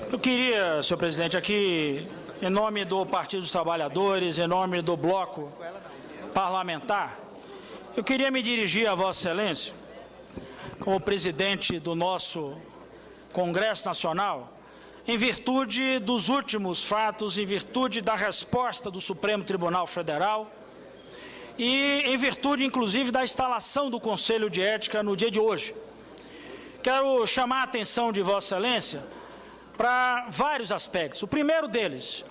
Eu queria, senhor presidente, aqui, em nome do Partido dos Trabalhadores, em nome do bloco parlamentar, eu queria me dirigir a Vossa Excelência, como presidente do nosso Congresso Nacional, em virtude dos últimos fatos, em virtude da resposta do Supremo Tribunal Federal e em virtude, inclusive, da instalação do Conselho de Ética no dia de hoje. Quero chamar a atenção de Vossa Excelência para vários aspectos. O primeiro deles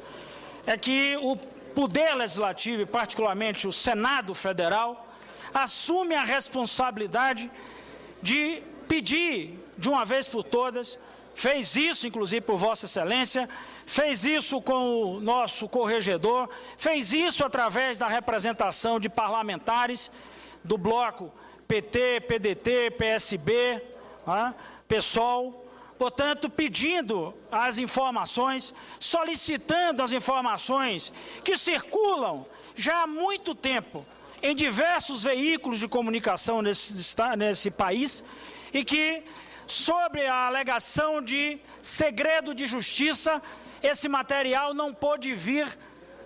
é que o Poder Legislativo, e particularmente o Senado Federal, assume a responsabilidade de pedir, de uma vez por todas, fez isso, inclusive, por Vossa Excelência, fez isso com o nosso corregedor, fez isso através da representação de parlamentares do bloco PT, PDT, PSB, PSOL, portanto, pedindo as informações, solicitando as informações que circulam já há muito tempo em diversos veículos de comunicação nesse país e que, sobre a alegação de segredo de justiça, esse material não pôde vir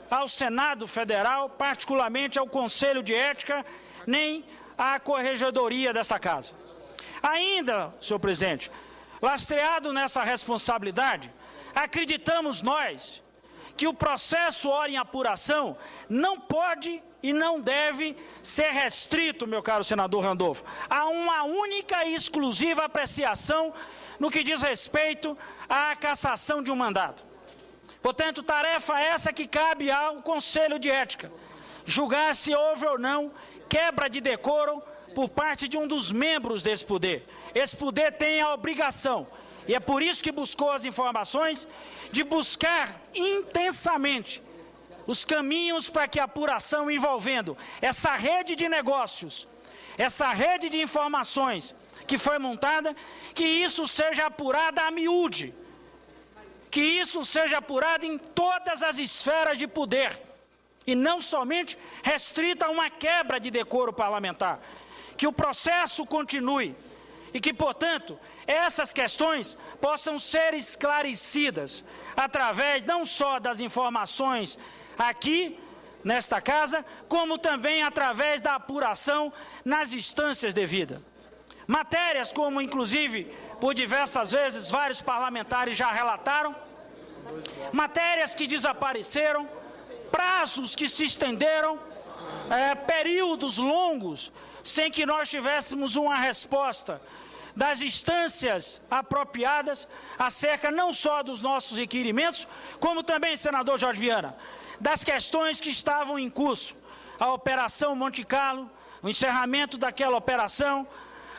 ao Senado Federal, particularmente ao Conselho de Ética, nem à Corregedoria desta Casa. Ainda, senhor presidente, lastreado nessa responsabilidade, acreditamos nós que o processo ora em apuração não pode e não deve ser restrito, meu caro senador Randolfo, a uma única e exclusiva apreciação no que diz respeito à cassação de um mandato. Portanto, tarefa essa que cabe ao Conselho de Ética, julgar se houve ou não quebra de decoro por parte de um dos membros desse poder. Esse poder tem a obrigação, e é por isso que buscou as informações, de buscar intensamente os caminhos para que a apuração envolvendo essa rede de negócios, essa rede de informações que foi montada, que isso seja apurado a miúde, que isso seja apurado em todas as esferas de poder, e não somente restrita a uma quebra de decoro parlamentar. Que o processo continue e que, portanto, essas questões possam ser esclarecidas através não só das informações aqui, nesta casa, como também através da apuração nas instâncias devidas. Matérias como, inclusive, por diversas vezes, vários parlamentares já relataram, matérias que desapareceram, prazos que se estenderam, períodos longos, sem que nós tivéssemos uma resposta das instâncias apropriadas acerca não só dos nossos requerimentos, como também, senador Jorge Viana, das questões que estavam em curso, a Operação Monte Carlo, o encerramento daquela operação,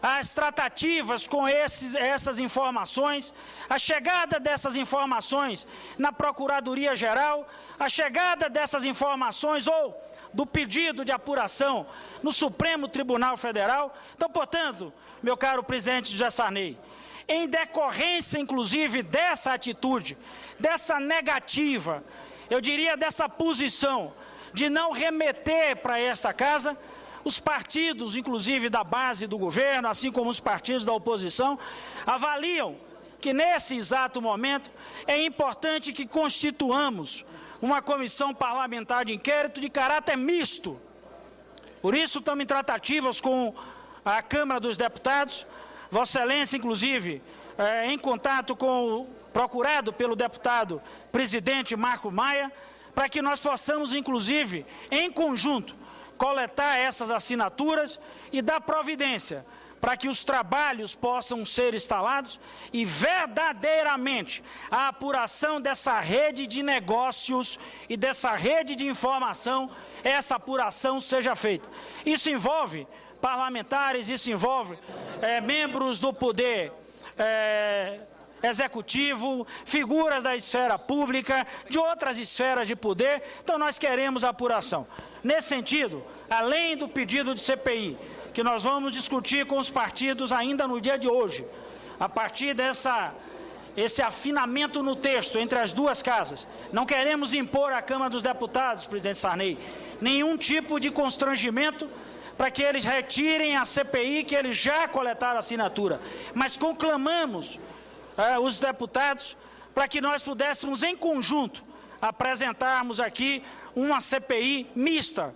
as tratativas com essas informações, a chegada dessas informações na Procuradoria-Geral, a chegada dessas informações ou do pedido de apuração no Supremo Tribunal Federal. Então, portanto, meu caro presidente José Sarney, em decorrência, inclusive, dessa atitude, dessa negativa, eu diria dessa posição de não remeter para esta casa, os partidos, inclusive da base do governo, assim como os partidos da oposição, avaliam que nesse exato momento é importante que constituamos uma comissão parlamentar de inquérito de caráter misto. Por isso, estamos em tratativas com a Câmara dos Deputados, Vossa Excelência, inclusive, em contato com o procurado pelo deputado presidente Marco Maia, para que nós possamos, inclusive, em conjunto, coletar essas assinaturas e dar providência para que os trabalhos possam ser instalados e verdadeiramente a apuração dessa rede de negócios e dessa rede de informação, essa apuração seja feita. Isso envolve parlamentares, isso envolve membros do poder executivo, figuras da esfera pública, de outras esferas de poder. Então nós queremos apuração. Nesse sentido, além do pedido de CPI, que nós vamos discutir com os partidos ainda no dia de hoje, a partir esse afinamento no texto entre as duas casas, não queremos impor à Câmara dos Deputados, presidente Sarney, nenhum tipo de constrangimento para que eles retirem a CPI que eles já coletaram assinatura, mas conclamamos os deputados para que nós pudéssemos, em conjunto, apresentarmos aqui uma CPI mista,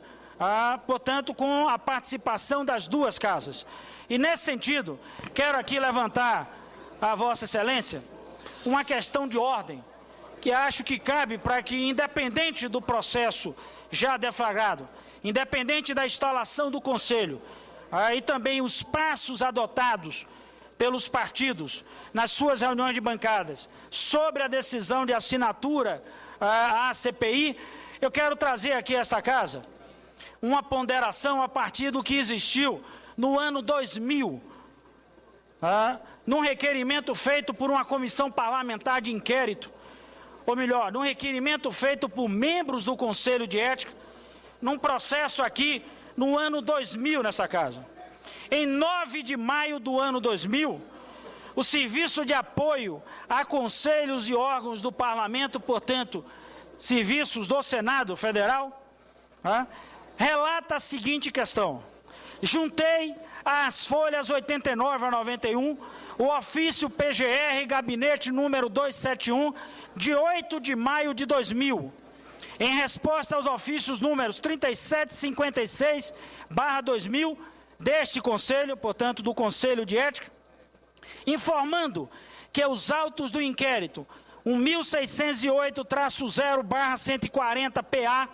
portanto, com a participação das duas casas. E, nesse sentido, quero aqui levantar a Vossa Excelência uma questão de ordem, que acho que cabe para que, independente do processo já deflagrado, independente da instalação do Conselho, e também os passos adotados pelos partidos nas suas reuniões de bancadas sobre a decisão de assinatura à CPI, eu quero trazer aqui a esta casa uma ponderação a partir do que existiu no ano 2000, num requerimento feito por uma comissão parlamentar de inquérito, ou melhor, num requerimento feito por membros do Conselho de Ética, num processo aqui no ano 2000 nessa casa. Em 9 de maio do ano 2000, o Serviço de Apoio a Conselhos e Órgãos do Parlamento, portanto, serviços do Senado Federal, relata a seguinte questão: juntei às folhas 89 a 91 o ofício PGR Gabinete número 271, de 8 de maio de 2000, em resposta aos ofícios números 3756/2000 deste Conselho, portanto, do Conselho de Ética, informando que os autos do inquérito 1608-0/140-PA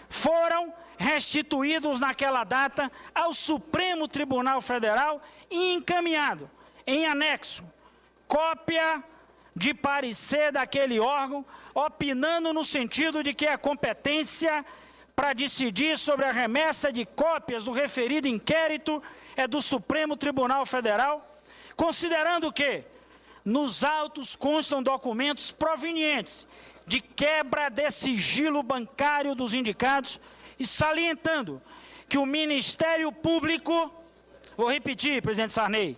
foram restituídos naquela data ao Supremo Tribunal Federal e encaminhado em anexo cópia de parecer daquele órgão, opinando no sentido de que a competência para decidir sobre a remessa de cópias do referido inquérito é do Supremo Tribunal Federal, considerando que nos autos constam documentos provenientes de quebra de sigilo bancário dos indicados e salientando que o Ministério Público, vou repetir, presidente Sarney,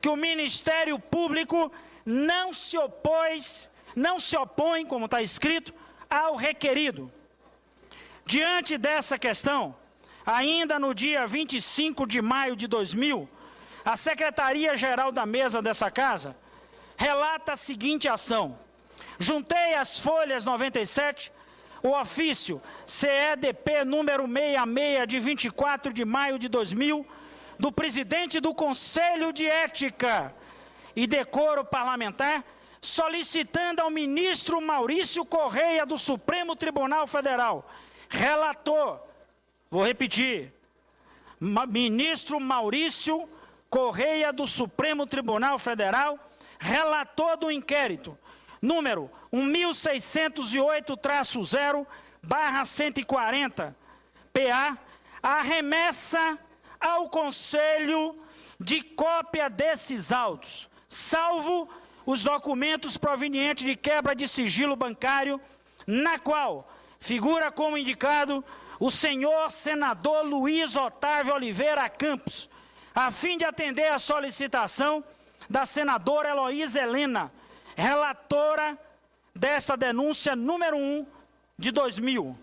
que o Ministério Público não se opõe, como está escrito, ao requerido. Diante dessa questão, ainda no dia 25 de maio de 2000, a Secretaria-Geral da Mesa dessa Casa relata a seguinte ação: juntei às folhas 97 o ofício CEDP número 66 de 24 de maio de 2000, do presidente do Conselho de Ética e Decoro Parlamentar, solicitando ao ministro Maurício Correia do Supremo Tribunal Federal, relator, vou repetir, ministro Maurício Correia do Supremo Tribunal Federal, relator do inquérito, número 1608-0/140-PA, a remessa ao Conselho de cópia desses autos, salvo os documentos provenientes de quebra de sigilo bancário, na qual figura como indicado o senhor senador Luiz Otávio Oliveira Campos, a fim de atender à solicitação da senadora Heloísa Helena, relatora dessa denúncia número 1 de 2000.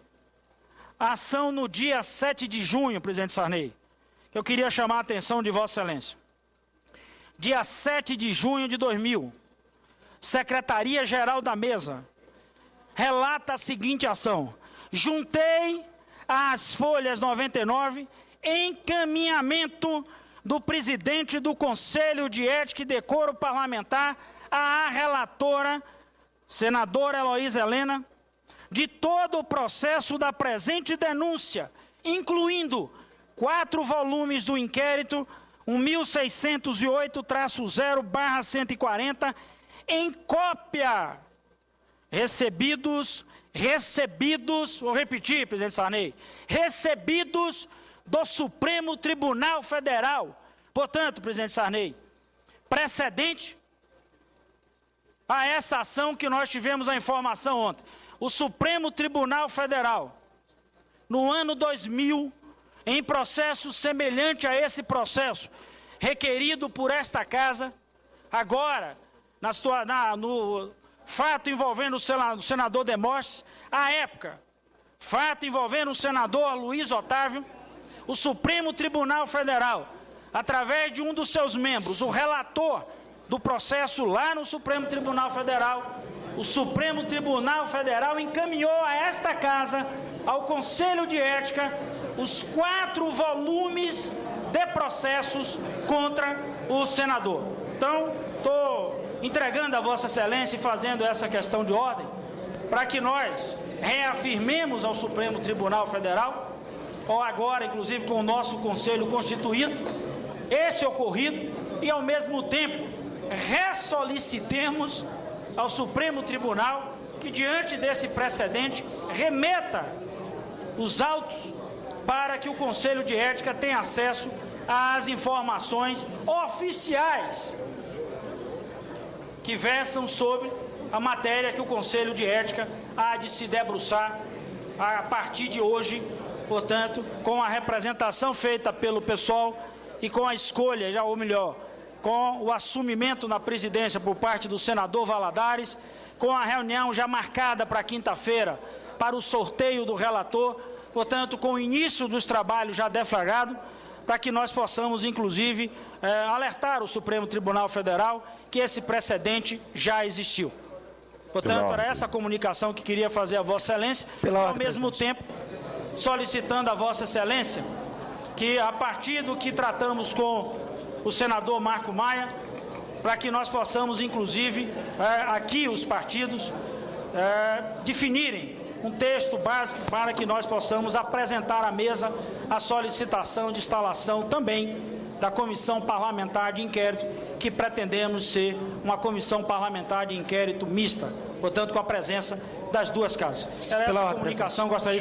Ação no dia 7 de junho, presidente Sarney, que eu queria chamar a atenção de Vossa Excelência. Dia 7 de junho de 2000, Secretaria-Geral da Mesa relata a seguinte ação: juntei às folhas 99 encaminhamento do presidente do Conselho de Ética e Decoro Parlamentar à relatora, senadora Heloísa Helena, de todo o processo da presente denúncia, incluindo 4 volumes do inquérito 1608-0/140, em cópia, recebidos, vou repetir, presidente Sarney, recebidos do Supremo Tribunal Federal. Portanto, presidente Sarney, precedente a essa ação que nós tivemos a informação ontem, o Supremo Tribunal Federal, no ano 2000, em processo semelhante a esse processo, requerido por esta Casa, agora, no fato envolvendo o senador Demóstenes, à época, fato envolvendo o senador Luiz Otávio, o Supremo Tribunal Federal, através de um dos seus membros, o relator do processo lá no Supremo Tribunal Federal, o Supremo Tribunal Federal encaminhou a esta Casa, ao Conselho de Ética, os 4 volumes de processos contra o senador. Então, estou entregando a Vossa Excelência e fazendo essa questão de ordem para que nós reafirmemos ao Supremo Tribunal Federal, ou agora, inclusive, com o nosso Conselho constituído, esse ocorrido e, ao mesmo tempo, ressolicitemos ao Supremo Tribunal que, diante desse precedente, remeta os autos para que o Conselho de Ética tenha acesso às informações oficiais que versam sobre a matéria que o Conselho de Ética há de se debruçar a partir de hoje, portanto, com a representação feita pelo pessoal e com a escolha, ou melhor, com o assumimento na presidência por parte do senador Valadares, com a reunião já marcada para quinta-feira para o sorteio do relator, portanto, com o início dos trabalhos já deflagrado, para que nós possamos, inclusive, alertar o Supremo Tribunal Federal que esse precedente já existiu. Portanto, era essa a comunicação que queria fazer a Vossa Excelência, ao mesmo tempo solicitando a Vossa Excelência que, a partir do que tratamos com o senador Marco Maia, para que nós possamos, inclusive, aqui os partidos, definirem um texto básico para que nós possamos apresentar à mesa a solicitação de instalação também da Comissão Parlamentar de Inquérito, que pretendemos ser uma Comissão Parlamentar de Inquérito mista, portanto, com a presença das duas casas. Era essa a comunicação que gostaria de